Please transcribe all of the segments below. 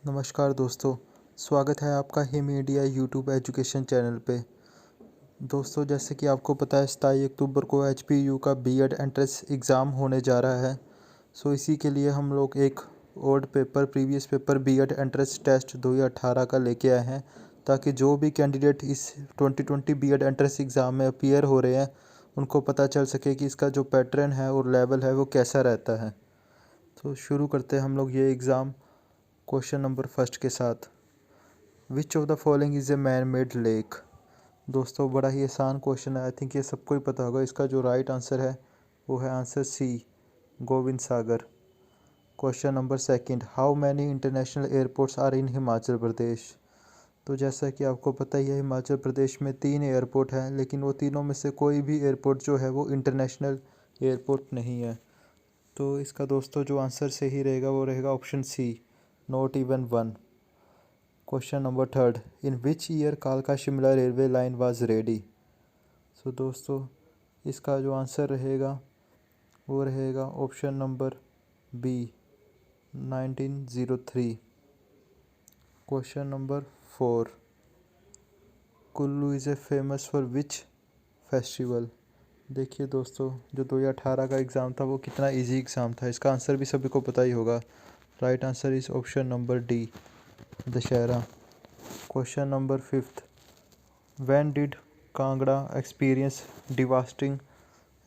नमस्कार दोस्तों, स्वागत है आपका him media YouTube education channel पे। दोस्तों, जैसे कि आपको पता है 27 अक्टूबर को HPU का बीएड एंट्रेंस एग्ज़ाम होने जा रहा है। इसी के लिए हम लोग एक old paper previous paper BEd entrance test 2018 का लेके आए हैं, ताकि जो भी कैंडिडेट इस 2020 बीएड एंट्रेंस एग्ज़ाम में अपीयर हो रहे हैं उनको पता चल सके कि इसका जो पैटर्न है और लेवल है वो कैसा रहता है। तो शुरू करते हैं हम लोग ये एग्ज़ाम क्वेश्चन नंबर फर्स्ट के साथ। विच of the following is a man made lake. दोस्तों, बड़ा ही आसान क्वेश्चन है, आई थिंक ये सबको ही पता होगा। इसका जो राइट आंसर है वो है answer C, Govind Sagar. Question number second, how many international airports are in Himachal Pradesh. तो जैसा कि आपको पता ही है, हिमाचल प्रदेश में 3 एयरपोर्ट हैं, लेकिन वो तीनों में से कोई भी एयरपोर्ट जो है वो इंटरनेशनल एयरपोर्ट नहीं है। तो इसका दोस्तों जो आंसर सही रहेगा वो रहेगा option C, not even one. Question number third, in which year कालका Shimla railway line was ready. दोस्तों, इसका जो आंसर रहेगा वो रहेगा option number B, 1903। Question number 4, Kullu is a famous for which festival. देखिए दोस्तों, जो 2018 का एग्ज़ाम था वो कितना इजी एग्ज़ाम था, इसका आंसर भी सभी को पता ही होगा। Right answer is option number D, Dussehra. Question number fifth, when did Kangra experience devastating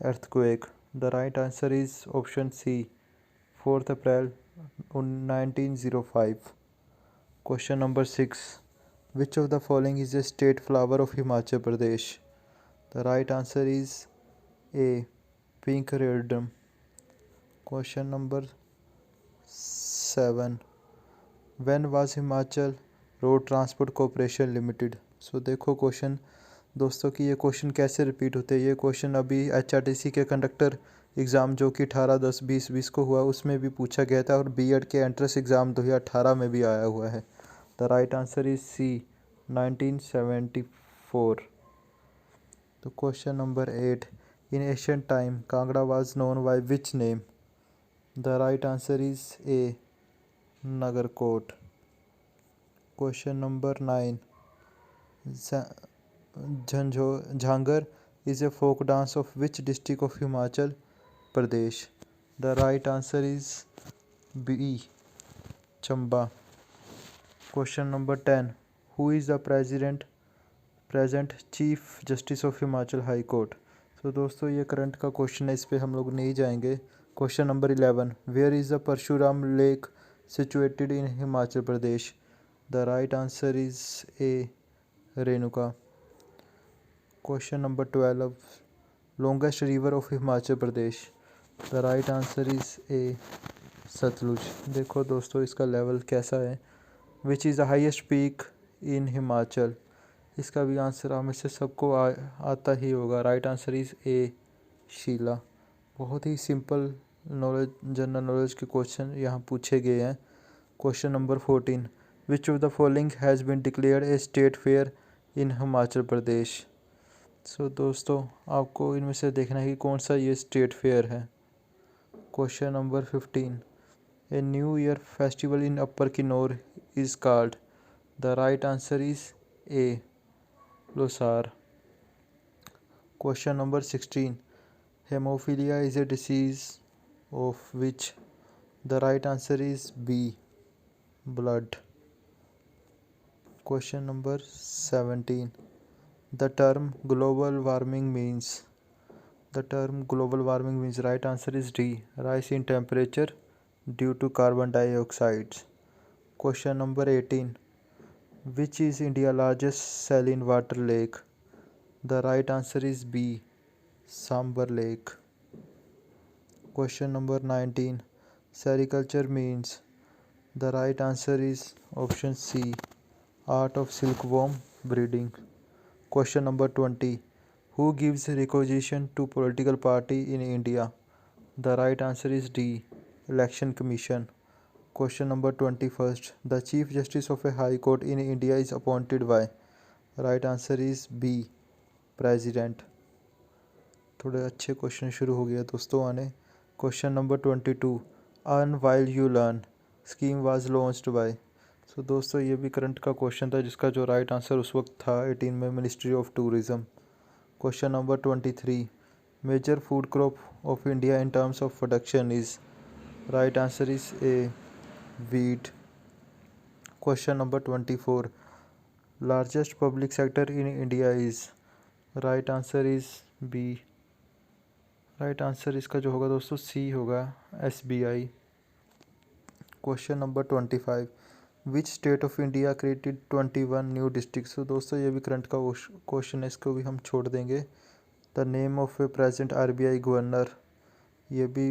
earthquake? The right answer is option C, 4th April 1905. Question number 6, which of the following is the state flower of Himachal Pradesh? The right answer is A, pink rhododendron. Question number 7, when was Himachal Road Transport Corporation Limited? देखो question दोस्तों कि ये question कैसे repeat होते हैं। ये question अभी HRTC के कंडक्टर एग्ज़ाम जो कि 18/10/2020 को हुआ उसमें भी पूछा गया था, और बीएड के एंट्रेंस एग्ज़ाम 2018 में भी आया हुआ है। The right answer is C, 1974। तो question number 8, in Asian time Kangra was known by which name. The right answer is A, Nagarkot. Question number 9, Jhangar is a folk dance of which district of Himachal Pradesh? The right answer is B, Chamba. Question number 10, who is the present Chief Justice of Himachal High Court? दोस्तों, ये current का question है, इस पे हम लोग नहीं जाएंगे। Question number 11, where is the Parshuram lake situated in Himachal Pradesh. The right answer is A, Renuka. Question number 12, longest river of Himachal Pradesh. The right answer is A, Sutlej. देखो दोस्तों, इसका लेवल कैसा है। Which is the highest peak in Himachal. इसका भी आंसर हमें से सबको आता ही होगा। Right answer is A, Shilla. बहुत ही सिंपल नॉलेज, जनरल नॉलेज के क्वेश्चन यहाँ पूछे गए हैं। Question number 14, which of the following has been declared a state fair in Himachal Pradesh. दोस्तों, आपको इनमें से देखना है कि कौन सा ये स्टेट फेयर है। Question number 15, a new year festival in upper Kinnaur is called. The right answer is A, Losar. Question number 16, haemophilia is a disease of which. The right answer is B, blood. Question number 17, the term global warming means. The term global warming means, right answer is D, rise in temperature due to carbon dioxide. Question number 18, which is India's largest saline water lake. The right answer is B, Sambar Lake. Question number 19, sericulture means. The right answer is option C, art of silkworm breeding. Question number 20, who gives recognition to political party in India. The right answer is D, Election Commission. Question number 21, the Chief Justice of a High Court in India is appointed by. Right answer is B, President. थोड़े अच्छे question शुरू हो गया दोस्तों आने। Question number 22, earn while you learn scheme was launched by. So दोस्तों ये भी करंट का क्वेश्चन था, जिसका जो राइट आंसर उस वक्त था 18 में ministry of tourism. Question number 23, major food crop of India in terms of production is. Right answer is A, wheat. Question number 24, largest public sector in India is। right answer is B। right answer इसका जो होगा दोस्तों C होगा, SBI। Question number 25, which state of India created 21 new district. तो दोस्तों ये भी current का क्वेश्चन है, इसको भी हम छोड़ देंगे। The name of A present RBI governor, ये भी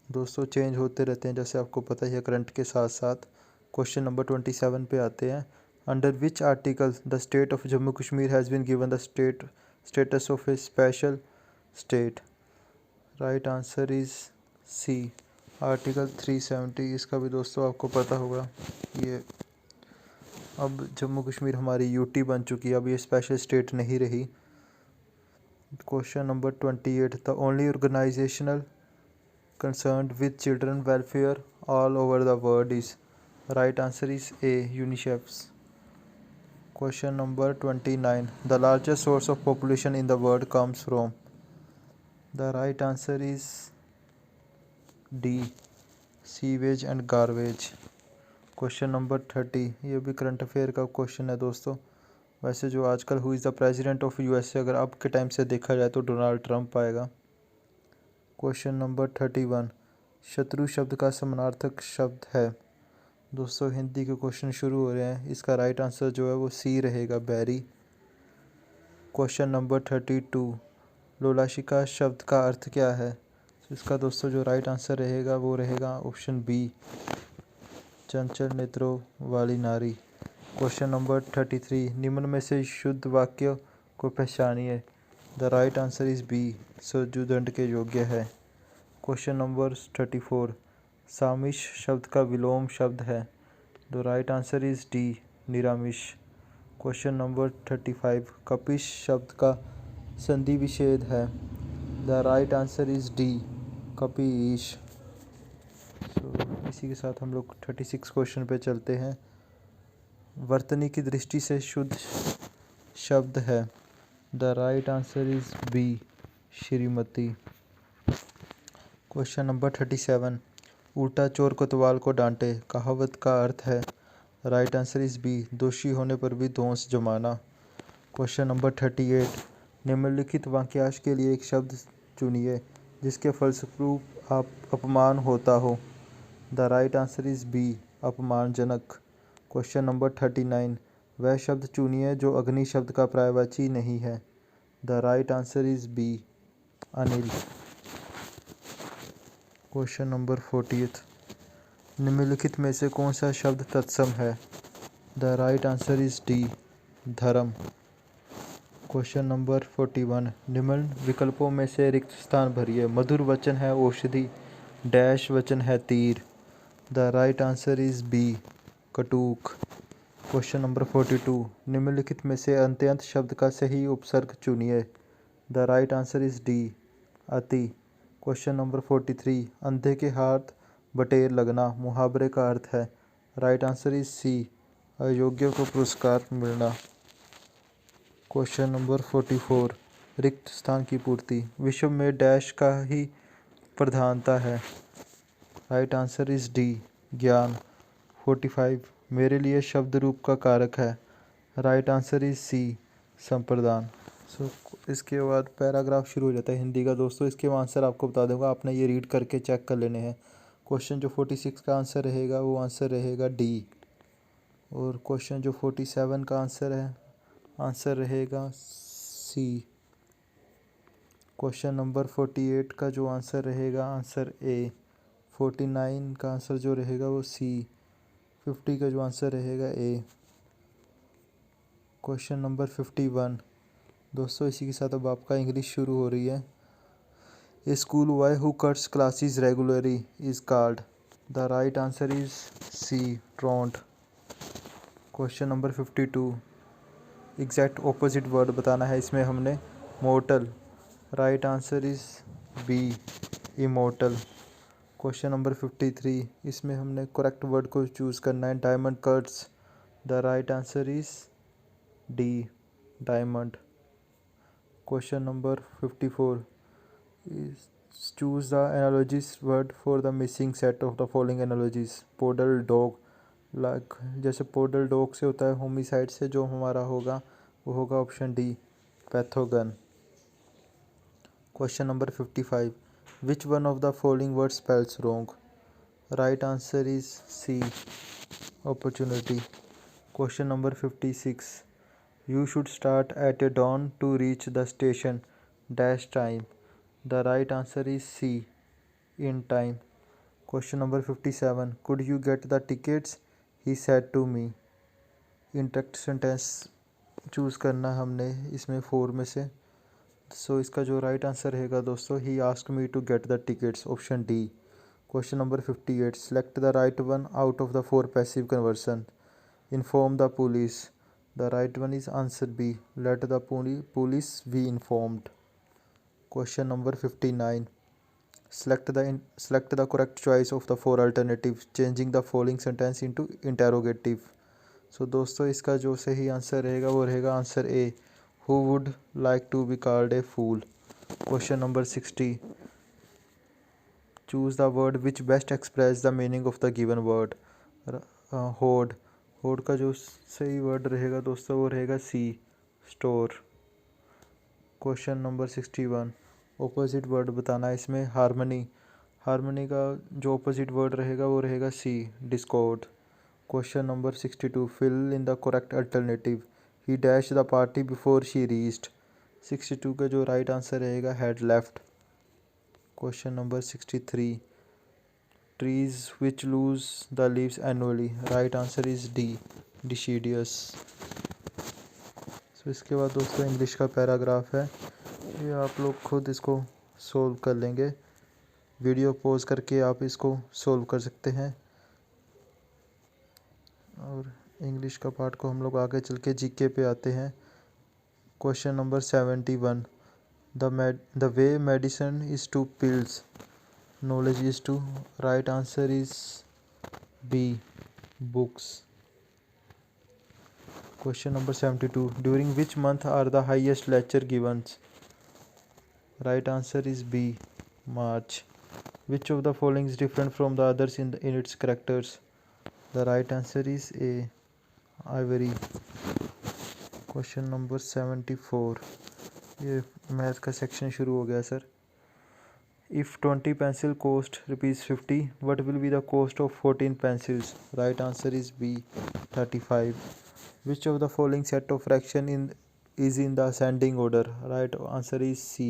दोस्तों चेंज होते रहते हैं, जैसे आपको पता ही है करंट के साथ साथ। क्वेश्चन नंबर 27 पे आते हैं। Under which article the state of Jammu Kashmir has been given the status of a special state. Right answer is C, article 370। इसका भी दोस्तों आपको पता होगा, ये अब जम्मू कश्मीर हमारी यूटी बन चुकी है, अब ये स्पेशल स्टेट नहीं रही। Question number 28, the only organisational concerned with children welfare all over the world is। right answer is A, UNICEF। question number 29, the largest source of population in the world comes from। the right answer is D, sewage and garbage। question number 30, ये भी current affair का question है दोस्तों। वैसे जो आजकल who is the president of USA, अगर अब के टाइम से देखा जाए तो डोनाल्ड ट्रंप आएगा। क्वेश्चन नंबर 31, शत्रु शब्द का समानार्थक शब्द है। दोस्तों हिंदी के क्वेश्चन शुरू हो रहे हैं, इसका राइट आंसर जो है वो सी रहेगा, बैरी। क्वेश्चन नंबर 32, लोलाशिका शब्द का अर्थ क्या है। तो इसका दोस्तों जो राइट आंसर रहेगा वो रहेगा ऑप्शन बी, चंचल नेत्रों वाली नारी। क्वेश्चन नंबर 33, निम्न में से शुद्ध वाक्य को पहचानिए। The right answer is B, सजुदंड के योग्य है। क्वेश्चन नंबर 34, सामिश शब्द का विलोम शब्द है। The right answer is D, निरामिष। क्वेश्चन नंबर 35, कपिश शब्द का संधि विच्छेद है। The right answer is D, कपीश। इसी के साथ हम लोग 36 क्वेश्चन पे चलते हैं। वर्तनी की दृष्टि से शुद्ध शब्द है। The right answer is B, श्रीमती। क्वेश्चन नंबर 37, उल्टा चोर कोतवाल को डांटे कहावत का अर्थ है। राइट आंसर इज बी, दोषी होने पर भी दोष जमाना। क्वेश्चन नंबर 38, निम्नलिखित वाक्यांश के लिए एक शब्द चुनिए जिसके फलस्वरूप आप अपमान होता हो। The right answer is B, अपमानजनक। क्वेश्चन नंबर 39, वह शब्द चुनिए जो अग्नि शब्द का पर्यायवाची नहीं है। The right answer is B, अनिल। क्वेश्चन नंबर 40, निम्नलिखित में से कौन सा शब्द तत्सम है। The right answer is D, धर्म। क्वेश्चन नंबर 41, निम्न विकल्पों में से रिक्त स्थान भरिए। मधुर वचन है औषधि, डैश वचन है तीर। The right answer is B, कटूक। क्वेश्चन नंबर 42, निम्नलिखित में से अंत्यंत शब्द का सही उपसर्ग चुनिए। The right answer is D, अति। क्वेश्चन नंबर 43, अंधे के हाथ बटेर लगना मुहावरे का अर्थ है। राइट आंसर इज सी, अयोग्य को पुरस्कार मिलना। क्वेश्चन नंबर 44, रिक्त स्थान की पूर्ति। विश्व में डैश का ही प्रधानता है। राइट आंसर इज डी, ज्ञान। 45, मेरे लिए शब्द रूप का कारक है। राइट आंसर इज सी, संप्रदान। इसके बाद पैराग्राफ शुरू हो जाता है हिंदी का दोस्तों। इसके आंसर आपको बता दूंगा, आपने ये रीड करके चेक कर लेने हैं। क्वेश्चन जो 46 का आंसर रहेगा वो आंसर रहेगा डी। और क्वेश्चन जो 47 का आंसर है, आंसर रहेगा सी। क्वेश्चन नंबर 48 का जो आंसर रहेगा, आंसर ए। 49 का आंसर जो रहेगा वो सी। 50 का जो आंसर रहेगा ए। क्वेश्चन नंबर 51 दोस्तों, इसी के साथ अब आपका इंग्लिश शुरू हो रही है। A school boy who cuts classes regularly is called. The right answer is C, truant. Question number 52, exact opposite word बताना है इसमें हमने। Mortal, right answer is B, immortal. Question number 53, इसमें हमने करेक्ट वर्ड को चूज़ करना है। Diamond cuts the right answer is D, diamond. Question number 54 is choose the analogies word for the missing set of the following analogies. Poodle dog, like जैसे poodle dog से होता है homicide से, जो हमारा होगा वो होगा option D, pathogen. Question number 55 which one of the following word spells wrong? Right answer is C, opportunity. Question number 56 you should start at a dawn to reach the station dash time. The right answer is C, in time. Question number 57 could you get the tickets, he said to me. Interact sentence choose करना हमने इसमें 4 में से। सो इसका जो right answer रहेगा दोस्तों, he asked me to get the tickets, option D. Question number 58 select the right one out of the 4 passive conversion. Inform the police, the right one is answer B, let the police be informed. Question number 59 select the correct choice of the 4 alternatives changing the following sentence into interrogative. So दोस्तों इसका जो सही answer रहेगा वो रहेगा answer A, who would like to be called a fool. Question number 60 choose the word which best express the meaning of the given word. होड, होड का जो सही वर्ड रहेगा दोस्तों वो रहेगा C, store. Question number 61 opposite word बताना है इसमें। हारमनी, हारमनी का जो ऑपोजिट वर्ड रहेगा वो रहेगा C, discord. Question number 62 fill in the correct alternative, he dash the party before she reached. 62 का जो राइट आंसर रहेगा had left. Question number 63 trees which lose the leaves annually, right answer is D, deciduous. So इसके बाद दोस्तों English का paragraph है, ये आप लोग खुद इसको सोल्व कर लेंगे, वीडियो पॉज करके आप इसको सोल्व कर सकते हैं। और इंग्लिश का पार्ट को हम लोग आगे चल के जीके पे आते हैं। Question number 71 the way medicine is to pills, knowledge is to, right answer is B, books. Question number 72 during which month are the highest lecture givens, right answer is B, March. Which of the following is different from the others in its characters? The right answer is A, ivory. Question number 74 ये math का section शुरू हो गया sir. If 20 pencil cost ₹50, what will be the cost of 14 pencils? Right answer is B, 35. Which of the following set of fraction is in the ascending order? Right answer is C.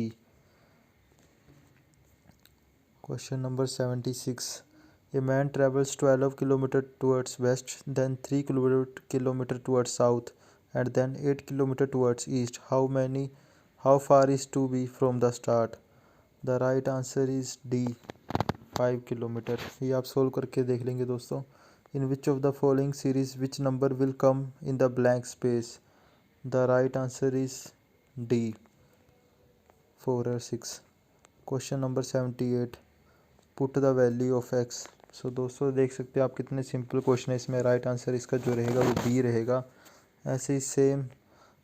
Question number 76 a man travels 12 km towards west, then 3 km towards south, and then 8 km towards east. How far is to be from the start? The right answer is D, 5 km. ये आप solve करके देख लेंगे दोस्तों। In which of the following series which number will come in the blank space? The right answer is D, 4 or 6. Question number 78 put the value of X. So दोस्तों देख सकते हैं आप कितने सिंपल क्वेश्चन है इसमें, राइट आंसर इसका जो रहेगा वो बी रहेगा। ऐसे ही सेम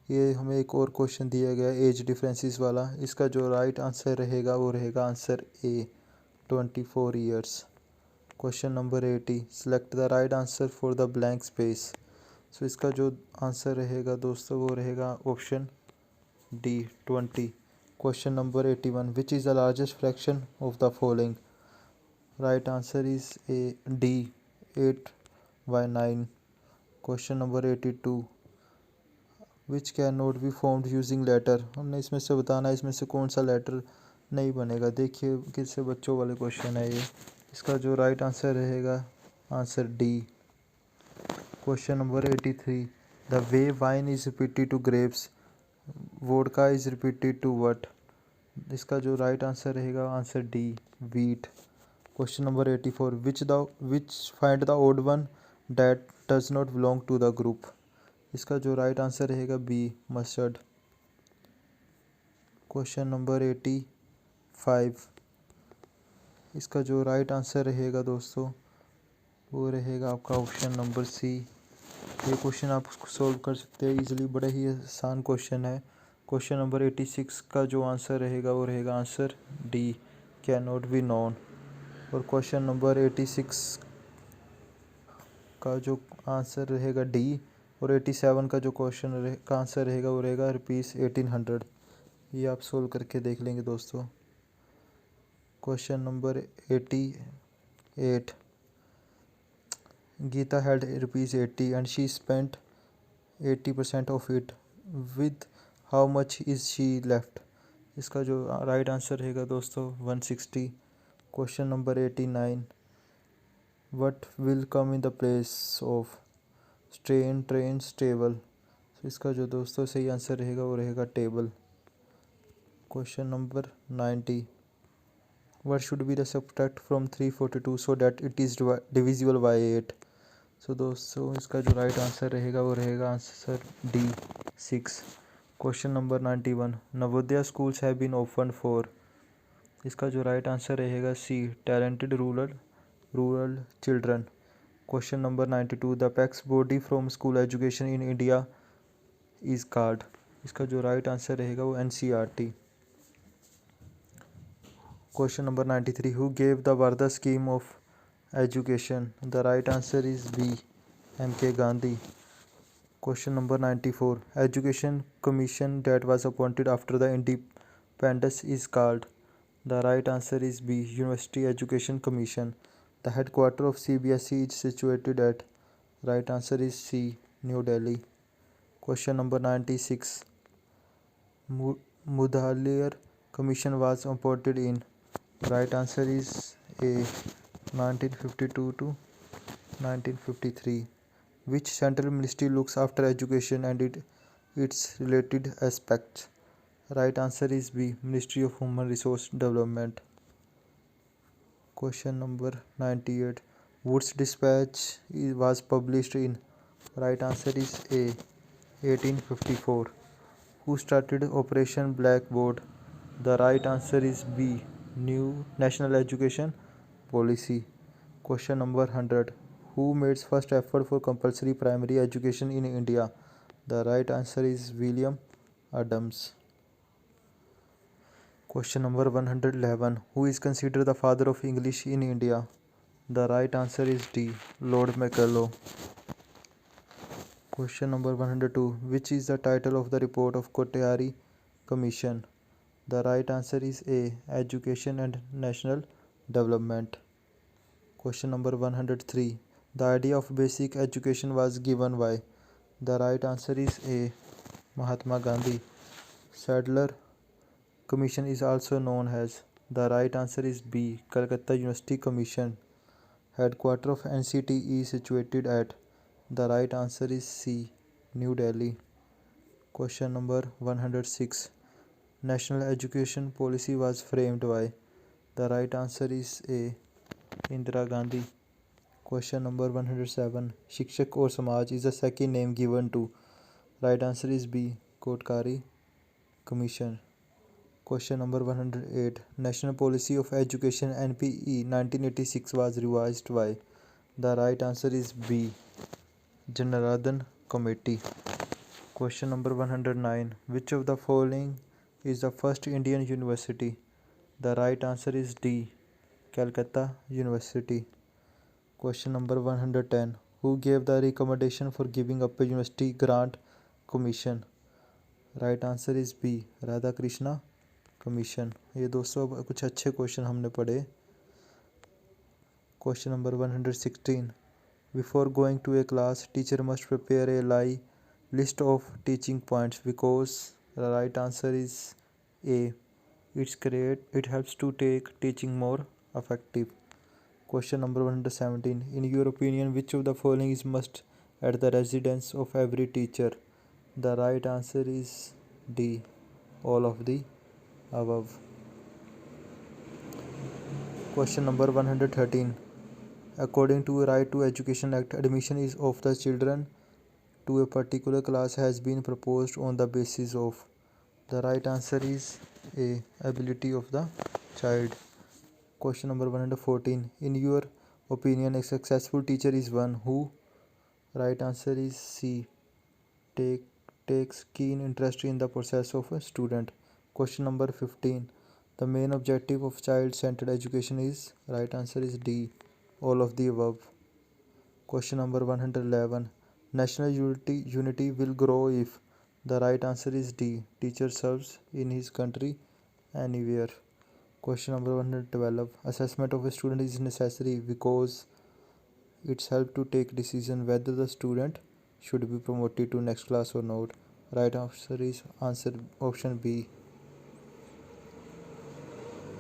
ये हमें एक और क्वेश्चन दिया गया है एज डिफरेंसेस वाला, इसका जो राइट आंसर रहेगा वो रहेगा answer A, 24 years. Question number 80 select the right answer for the blank space. So इसका जो आंसर रहेगा दोस्तों वो रहेगा option D, 20। Question number 81 which is the largest fraction of the following? Right answer is A, D, 8/9. Question number 82 which cannot be formed using letter, हमने इसमें से बताना है इसमें से कौन सा लेटर नहीं बनेगा। देखिए किससे बच्चों वाले क्वेश्चन है ये, इसका जो राइट आंसर रहेगा answer D. Question number 83 the way wine is repeated to grapes, vodka is repeated to what? इसका जो राइट आंसर रहेगा answer D, wheat. Question number 84 which find the odd one that does not belong to the group? इसका जो right answer रहेगा B, mustard. Question number 85 इसका जो right answer रहेगा दोस्तों वो रहेगा आपका ऑप्शन नंबर सी, ये क्वेश्चन आप सोल्व कर सकते हैं इजीली, बड़ा ही आसान क्वेश्चन है। क्वेश्चन नंबर 86 का जो आंसर रहेगा वो रहेगा answer D, can not be known. और क्वेश्चन नंबर 86 का जो आंसर रहेगा डी, और 87 का जो क्वेश्चन का आंसर रहेगा वो रहेगा ₹1800। ये आप सोल्व करके देख लेंगे दोस्तों। Question number 88, Gita had ₹80 and she spent 80% of it. With how much is she left? इसका जो राइट आंसर रहेगा दोस्तों 160। Question number 89, what will come in the place of train, train, table? इसका जो दोस्तों सही आंसर रहेगा वो रहेगा table. Question number 90, what should be the subtract from 342 so that it is divisible by 8? So दोस्तों इसका जो राइट आंसर रहेगा वो रहेगा answer D, 6। Question number 91, Navodaya schools have been open for. इसका जो राइट आंसर रहेगा C, talented rural children. Question number 92, the apex body from school education in India is called. इसका जो राइट आंसर रहेगा वो NCERT। Question number 93, who gave the Wardha scheme of education? The right answer is B, MK Gandhi। Question number 94, education commission that was appointed after the independence is called। The right answer is B, University Education Commission। The headquarter of CBSE is situated at, right answer is C, New Delhi। Question number 96, Mudaliar Commission was appointed in, right answer is A, 1952 to 1953। Which central ministry looks after education and its related aspects? Right answer is B, Ministry of Human Resource Development। Question number 98, Wood's Dispatch was published in, right answer is A, 1854। Who started Operation Blackboard? The right answer is B, New National Education Policy। Question number 100, who made first effort for compulsory primary education in India? The right answer is William Adams। Question number 111, who is considered the father of English in India? The right answer is D, Lord Macaulay। Question number 102, which is the title of the report of Kothari Commission? The right answer is A, Education and National Development। Question number 103, the idea of basic education was given by? The right answer is A, Mahatma Gandhi। Sadler Commission is also known as, the right answer is B, Calcutta University Commission। Headquarter of NCT is situated at, the right answer is C, New Delhi। Question number 106, National Education Policy was framed by? The right answer is A, Indira Gandhi। Question number 107, Shikshak or Samaj is the second name given to? Right answer is B, Kothari Commission। Question number 108, National Policy of Education NPE 1986 was revised by? The right answer is B, Janardhan Committee। Question number 109, which of the following is the first Indian university? The right answer is D, Calcutta University। Question number 110, who gave the recommendation for giving up a university grant commission? Right answer is B, Radhakrishna commission. ये दोस्तों अब कुछ अच्छे question हमने पढ़े। Question number 116, before going to a class teacher must prepare a list of teaching points because the right answer is A, it helps to take teaching more effective. Question number 117, in your opinion which of the following is must at the residence of every teacher? The right answer is D, all of the above। Question number 113, according to Right to Education Act, admission is of the children to a particular class has been proposed on the basis of? The right answer is A, ability of the child। Question number 114, in your opinion a successful teacher is one who? Right answer is C. Take takes keen interest in the process of a student. Question number 15. The main objective of child-centered education is. Right answer is D. All of the above. Question number 111. National unity will grow if. The right answer is D. Teacher serves in his country anywhere. Question number 112. Assessment of a student is necessary because it's help to take decision whether the student should be promoted to next class or not. Right answer is answer option B.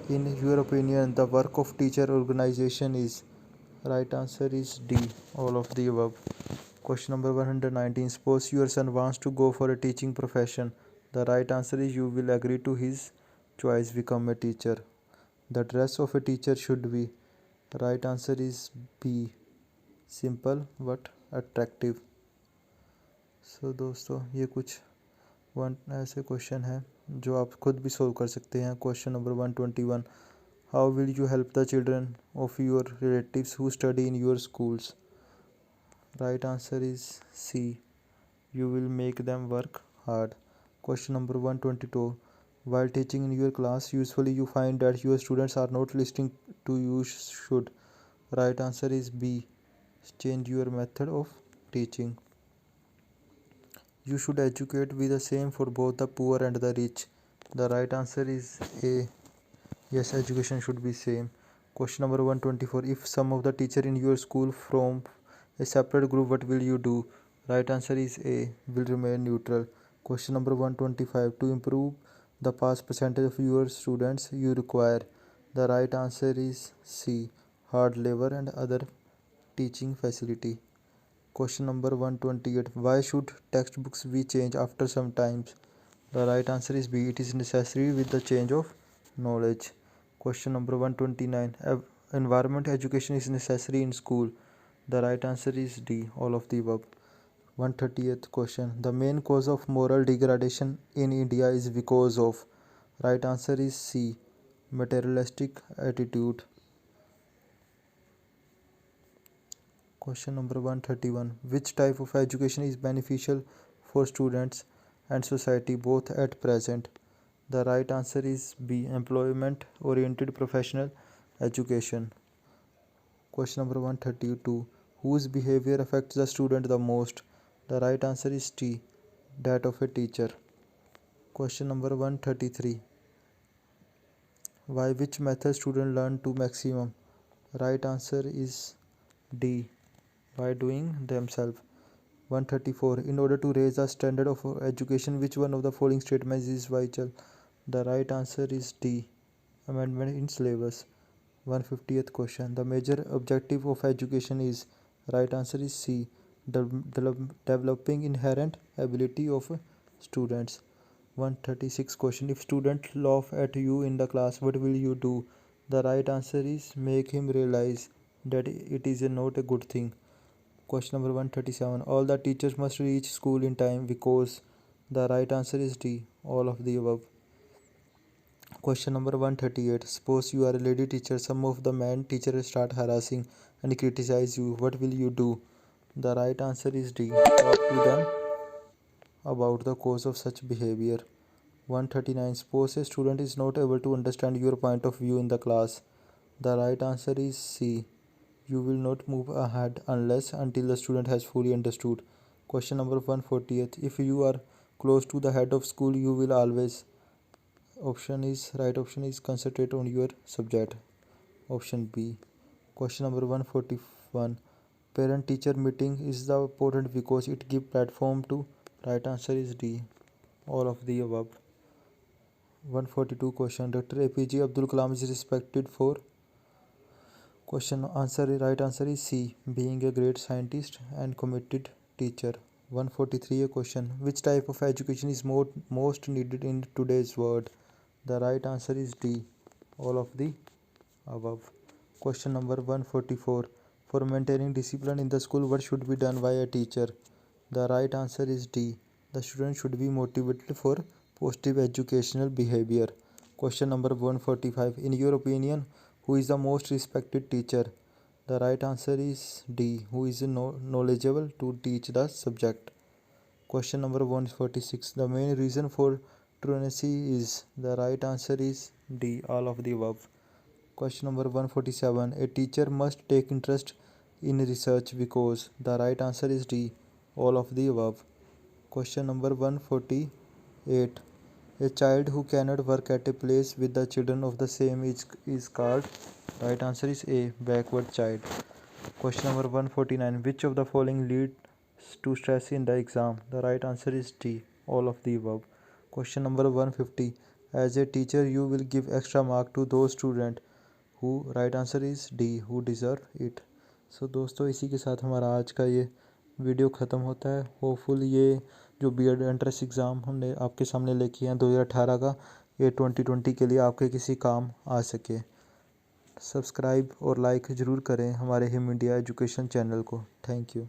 In your opinion, the work of teacher organization is. Right answer is D. All of the above. Question number 119. Suppose your son wants to go for a teaching profession. The right answer is you will agree to his choice become a teacher. The dress of a teacher should be. Right answer is B. Simple but attractive. सो दोस्तों ये कुछ ऐसे question हैं जो आप खुद भी solve कर सकते हैं. Question number 121. How will you help the children of your relatives who study in your schools. Right answer is C. You will make them work hard. Question number 122. While teaching in your class, usually you find that your students are not listening to you should. Right answer is B. Change your method of teaching. You should educate with the same for both the poor and the rich. The right answer is A. Yes, education should be same. Question number 124. If some of the teacher in your school from a separate group, what will you do? Right answer is A. Will remain neutral. Question number 125. To improve the pass percentage of your students, you require. The right answer is C. Hard labor and other teaching facility. Question number 128. Why should textbooks be changed after some times? The right answer is B. It is necessary with the change of knowledge. Question number 129. Environment education is necessary in school. The right answer is D. All of the above. 130th question. The main cause of moral degradation in India is because of. Right answer is C. Materialistic attitude. Question number 131. Which type of education is beneficial for students and society both at present? The right answer is B. Employment oriented professional education. Question number 132. Whose behavior affects the student the most? The right answer is T. That of a teacher. Question number 133. By which method students learn to maximum? Right answer is D. By doing themselves. 134. In order to raise the standard of education, which one of the following statements is vital? The right answer is D. Amendment in syllabus. 150th question. The major objective of education is. Right answer is C. Developing inherent ability of students. 136 question. If student laugh at you in the class, what will you do? The right answer is make him realize that it is not a good thing. Question number 137. All the teachers must reach school in time because. The right answer is D. All of the above. Question number 138. Suppose you are a lady teacher. Some of the men teachers start harassing and criticize you. What will you do? The right answer is D. Talk to them about the cause of such behavior. 139. Suppose a student is not able to understand your point of view in the class. The right answer is C. You will not move ahead until the student has fully understood. Question number 148. If you are close to the head of school, you will always. Right option is concentrate on your subject. Option B. Question number 141. Parent teacher meeting is the important because it gives platform to. Right answer is D. All of the above. 142 question. Dr. APJ Abdul Kalam is respected for. Right answer is C. Being a great scientist and committed teacher. 143 a question. Which type of education is most needed in today's world? The right answer is D. All of the above. Question number 144. For maintaining discipline in the school, what should be done by a teacher? The right answer is D. The student should be motivated for positive educational behavior. Question number 145. In your opinion, who is the most respected teacher? The right answer is D, who is knowledgeable to teach the subject. Question number 146. The main reason for truancy is. The right answer is D, all of the above. Question number 147. A teacher must take interest in research because. The right answer is D, all of the above. Question number 148. A child who cannot work at a place with the children of the same age is called. Right answer is A, backward child. Question number 149. Which of the following leads to stress in the exam? The right answer is D, all of the above. Question number 150. As a teacher, you will give extra mark to those students who. Right answer is D, who deserve it. So दोस्तों, इसी के साथ हमारा आज का ये video ख़त्म होता है। होपफुल ये जो बीएड एंट्रेंस एग्ज़ाम हमने आपके सामने लेके हैं 2018 का, ये 2020 के लिए आपके किसी काम आ सके। सब्सक्राइब और लाइक ज़रूर करें हमारे हिम इंडिया एजुकेशन चैनल को। Thank you.